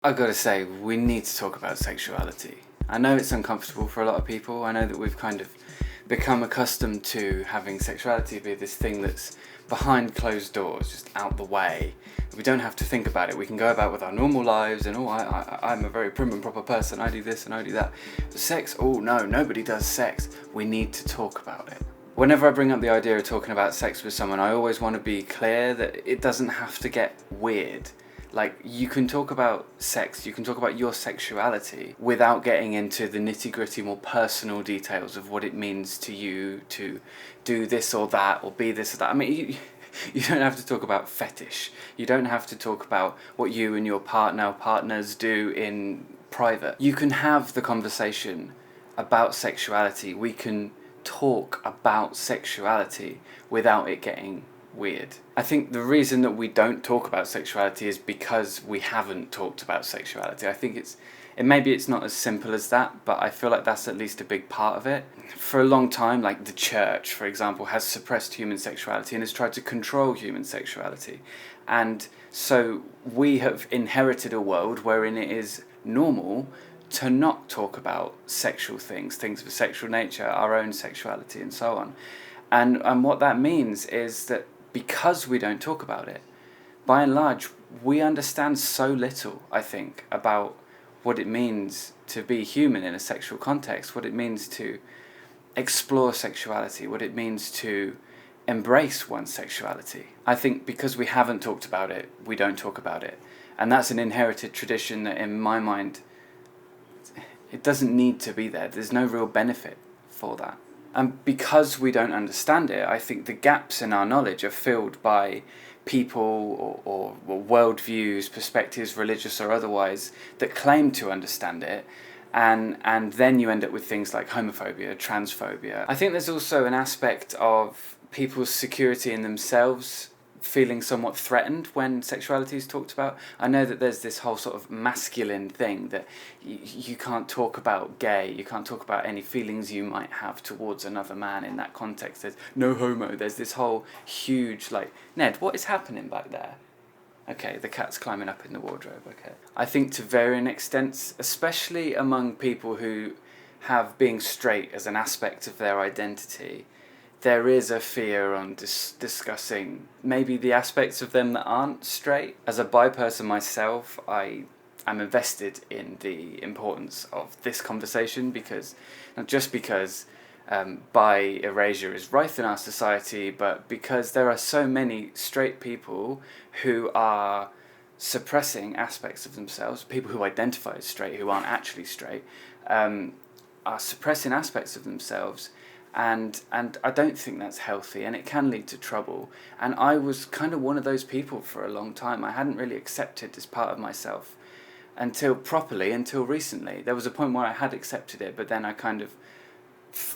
I gotta say, we need to talk about sexuality. I know it's uncomfortable for a lot of people. I know that we've kind of become accustomed to having sexuality be this thing that's behind closed doors, just out the way. We don't have to think about it. We can go about with our normal lives and, I'm a very prim and proper person. I do this and I do that. But sex, no, nobody does sex. We need to talk about it. Whenever I bring up the idea of talking about sex with someone, I always want to be clear that it doesn't have to get weird. Like, you can talk about sex, you can talk about your sexuality without getting into the nitty-gritty, more personal details of what it means to you to do this or that, or be this or that. I mean, you don't have to talk about fetish. You don't have to talk about what you and your partner or partners do in private. You can have the conversation about sexuality. We can talk about sexuality without it getting weird. I think the reason that we don't talk about sexuality is because we haven't talked about sexuality. I think maybe it's not as simple as that, but I feel like that's at least a big part of it. For a long time, like the church, for example, has suppressed human sexuality and has tried to control human sexuality. And so we have inherited a world wherein it is normal to not talk about sexual things of a sexual nature, our own sexuality and so on. And what that means is that because we don't talk about it, by and large, we understand so little, I think, about what it means to be human in a sexual context, what it means to explore sexuality, what it means to embrace one's sexuality. I think because we haven't talked about it, we don't talk about it. And that's an inherited tradition that, in my mind, it doesn't need to be there. There's no real benefit for that. And because we don't understand it, I think the gaps in our knowledge are filled by people or worldviews, perspectives, religious or otherwise, that claim to understand it. And then you end up with things like homophobia, transphobia. I think there's also an aspect of people's security in themselves feeling somewhat threatened when sexuality is talked about. I know that there's this whole sort of masculine thing that you can't talk about gay, you can't talk about any feelings you might have towards another man in that context. There's no homo. There's this whole huge, like, Ned, what is happening back there? Okay, the cat's climbing up in the wardrobe, okay. I think to varying extents, especially among people who have being straight as an aspect of their identity, there is a fear on discussing maybe the aspects of them that aren't straight. As a bi person myself, I am invested in the importance of this conversation because, not just because bi erasure is rife in our society, but because there are so many straight people who are suppressing aspects of themselves, people who identify as straight, who aren't actually straight, are suppressing aspects of themselves. And I don't think that's healthy, and it can lead to trouble. And I was kind of one of those people for a long time. I hadn't really accepted this part of myself until recently. There was a point where I had accepted it, but then I kind of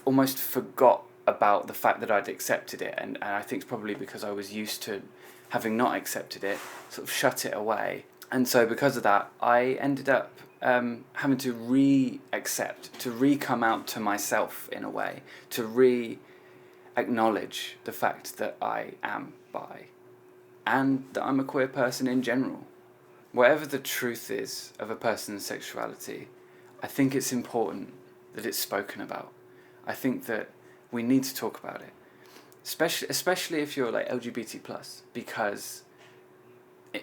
almost forgot about the fact that I'd accepted it. And I think it's probably because I was used to having not accepted it, sort of shut it away. And so because of that, I ended up having to re-accept, to re-come out to myself in a way, to re-acknowledge the fact that I am bi, and that I'm a queer person in general. Whatever the truth is of a person's sexuality, I think it's important that it's spoken about. I think that we need to talk about it, especially if you're like LGBT+, because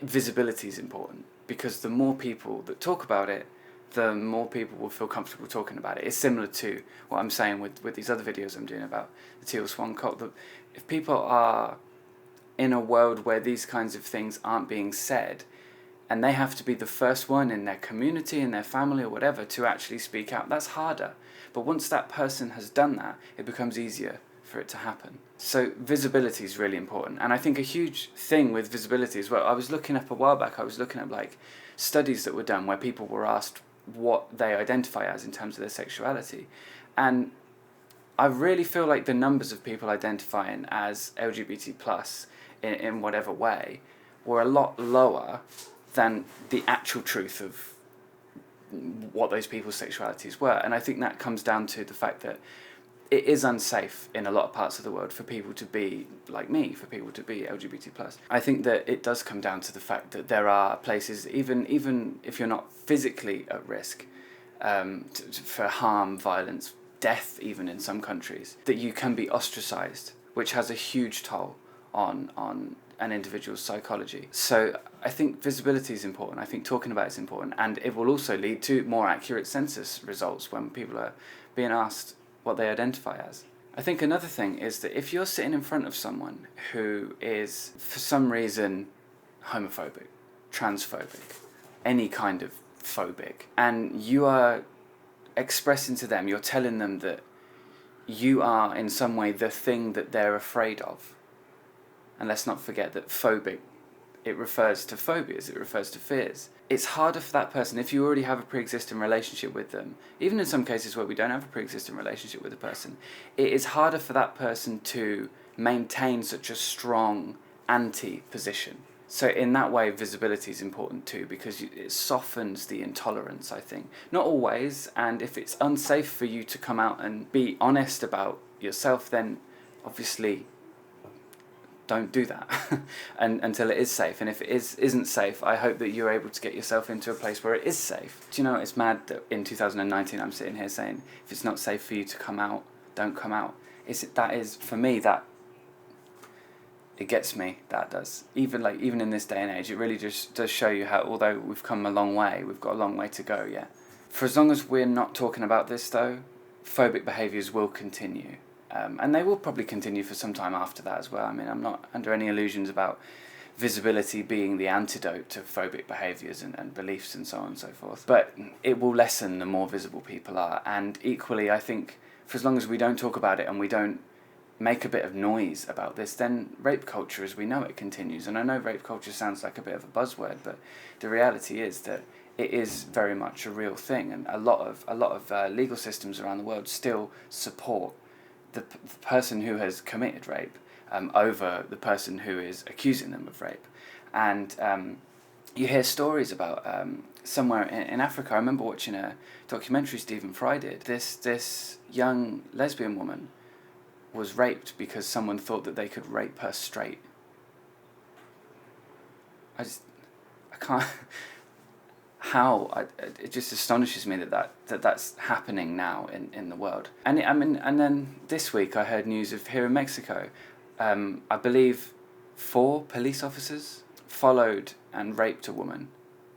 visibility is important. Because the more people that talk about it, the more people will feel comfortable talking about it. It's similar to what I'm saying with these other videos I'm doing about the teal swan cult. If people are in a world where these kinds of things aren't being said, and they have to be the first one in their community, in their family or whatever, to actually speak out, that's harder. But once that person has done that, it becomes easier for it to happen. So visibility is really important. And I think a huge thing with visibility as well, I was looking up a while back, like studies that were done where people were asked what they identify as in terms of their sexuality. And I really feel like the numbers of people identifying as LGBT plus in whatever way were a lot lower than the actual truth of what those people's sexualities were. And I think that comes down to the fact that it is unsafe in a lot of parts of the world for people to be like me, for people to be LGBT+. I think that it does come down to the fact that there are places, even if you're not physically at risk for harm, violence, death even in some countries, that you can be ostracized, which has a huge toll on an individual's psychology. So I think visibility is important. I think talking about it is important, and it will also lead to more accurate census results when people are being asked what they identify as. I think another thing is that if you're sitting in front of someone who is, for some reason, homophobic, transphobic, any kind of phobic, and you are expressing to them, you're telling them that you are in some way the thing that they're afraid of. And let's not forget that phobic, it refers to phobias, it refers to fears. It's harder for that person, if you already have a pre-existing relationship with them, even in some cases where we don't have a pre-existing relationship with a person, it is harder for that person to maintain such a strong anti-position. So in that way, visibility is important too, because it softens the intolerance, I think. Not always, and if it's unsafe for you to come out and be honest about yourself, then obviously don't do that and until it is safe. And if it isn't safe, I hope that you're able to get yourself into a place where it is safe. Do you know, it's mad that in 2019 I'm sitting here saying, if it's not safe for you to come out, don't come out. That is, for me, that it gets me, that does. Even in this day and age, it really just does show you how, although we've come a long way, we've got a long way to go yet. For as long as we're not talking about this though, phobic behaviours will continue. And they will probably continue for some time after that as well. I mean, I'm not under any illusions about visibility being the antidote to phobic behaviours and beliefs and so on and so forth. But it will lessen the more visible people are. And equally, I think, for as long as we don't talk about it and we don't make a bit of noise about this, then rape culture as we know it continues. And I know rape culture sounds like a bit of a buzzword, but the reality is that it is very much a real thing, and a lot of legal systems around the world still support the person who has committed rape over the person who is accusing them of rape. And you hear stories about somewhere in Africa. I remember watching a documentary Stephen Fry did. This young lesbian woman was raped because someone thought that they could rape her straight. I can't. It just astonishes me that's happening now in the world. And then this week I heard news of here in Mexico, I believe 4 police officers followed and raped a woman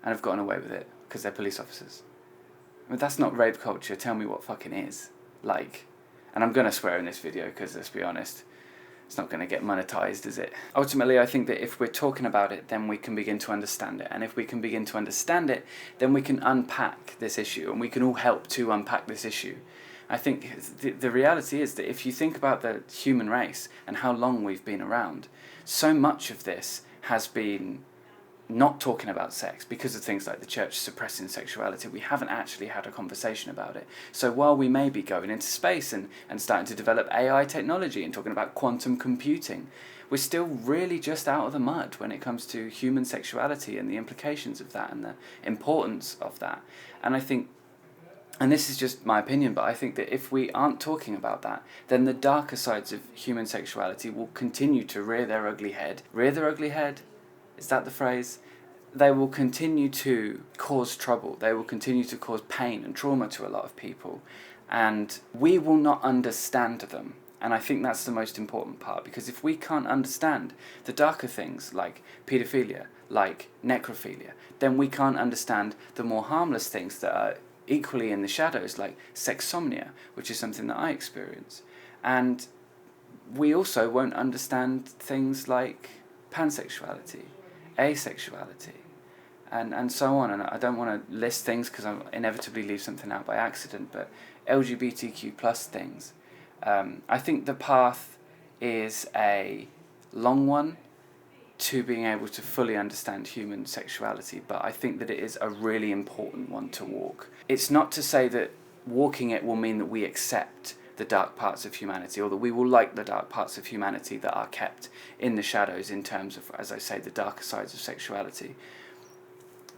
and have gotten away with it because they're police officers. I mean, that's not rape culture. Tell me what fucking is. And I'm going to swear in this video because, let's be honest, it's not going to get monetized, is it? Ultimately, I think that if we're talking about it, then we can begin to understand it. And if we can begin to understand it, then we can unpack this issue, and we can all help to unpack this issue. I think the reality is that if you think about the human race and how long we've been around, so much of this has been not talking about sex because of things like the church suppressing sexuality. We haven't actually had a conversation about it. So while we may be going into space and starting to develop AI technology and talking about quantum computing, we're still really just out of the mud when it comes to human sexuality and the implications of that and the importance of that. And I think, and this is just my opinion, but I think that if we aren't talking about that, then the darker sides of human sexuality will continue to rear their ugly head. Rear their ugly head? Is that the phrase? They will continue to cause trouble. They will continue to cause pain and trauma to a lot of people. And we will not understand them. And I think that's the most important part, because if we can't understand the darker things like paedophilia, like necrophilia, then we can't understand the more harmless things that are equally in the shadows, like sexsomnia, which is something that I experience. And we also won't understand things like pansexuality, asexuality, and so on. And I don't want to list things because I'll inevitably leave something out by accident, but LGBTQ plus things. I think the path is a long one to being able to fully understand human sexuality, but I think that it is a really important one to walk. It's not to say that walking it will mean that we accept the dark parts of humanity, or that we will like the dark parts of humanity that are kept in the shadows in terms of, as I say, the darker sides of sexuality.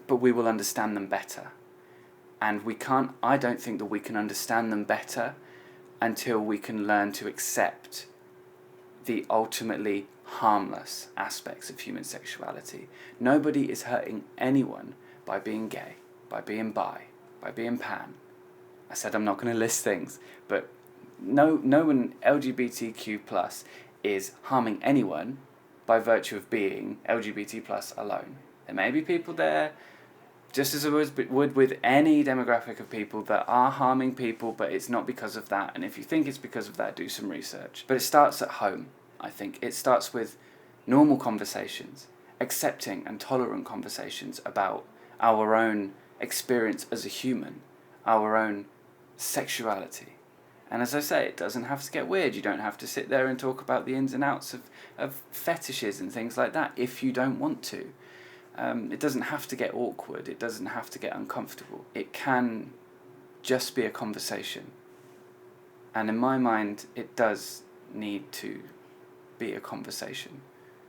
But we will understand them better. And I don't think that we can understand them better until we can learn to accept the ultimately harmless aspects of human sexuality. Nobody is hurting anyone by being gay, by being bi, by being pan. I said I'm not going to list things, but no one LGBTQ+ is harming anyone by virtue of being LGBT+ alone. There may be people there, just as I would with any demographic of people, that are harming people, but it's not because of that. And if you think it's because of that, do some research. But it starts at home, I think. It starts with normal conversations, accepting and tolerant conversations about our own experience as a human, our own sexuality. And as I say, it doesn't have to get weird. You don't have to sit there and talk about the ins and outs of fetishes and things like that if you don't want to. It doesn't have to get awkward. It doesn't have to get uncomfortable. It can just be a conversation. And in my mind, it does need to be a conversation.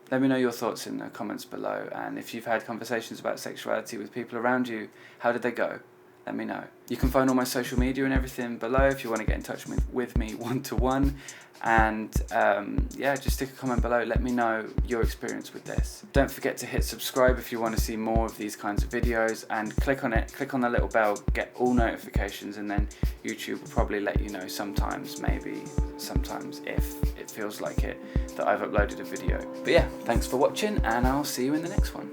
Let me know your thoughts in the comments below. And if you've had conversations about sexuality with people around you, how did they go? Let me know. You can find all my social media and everything below if you want to get in touch with me one-to-one. And just stick a comment below. Let me know your experience with this. Don't forget to hit subscribe if you want to see more of these kinds of videos, and click on it, click on the little bell, get all notifications, and then YouTube will probably let you know sometimes, maybe sometimes if it feels like it, that I've uploaded a video. But yeah, thanks for watching, and I'll see you in the next one.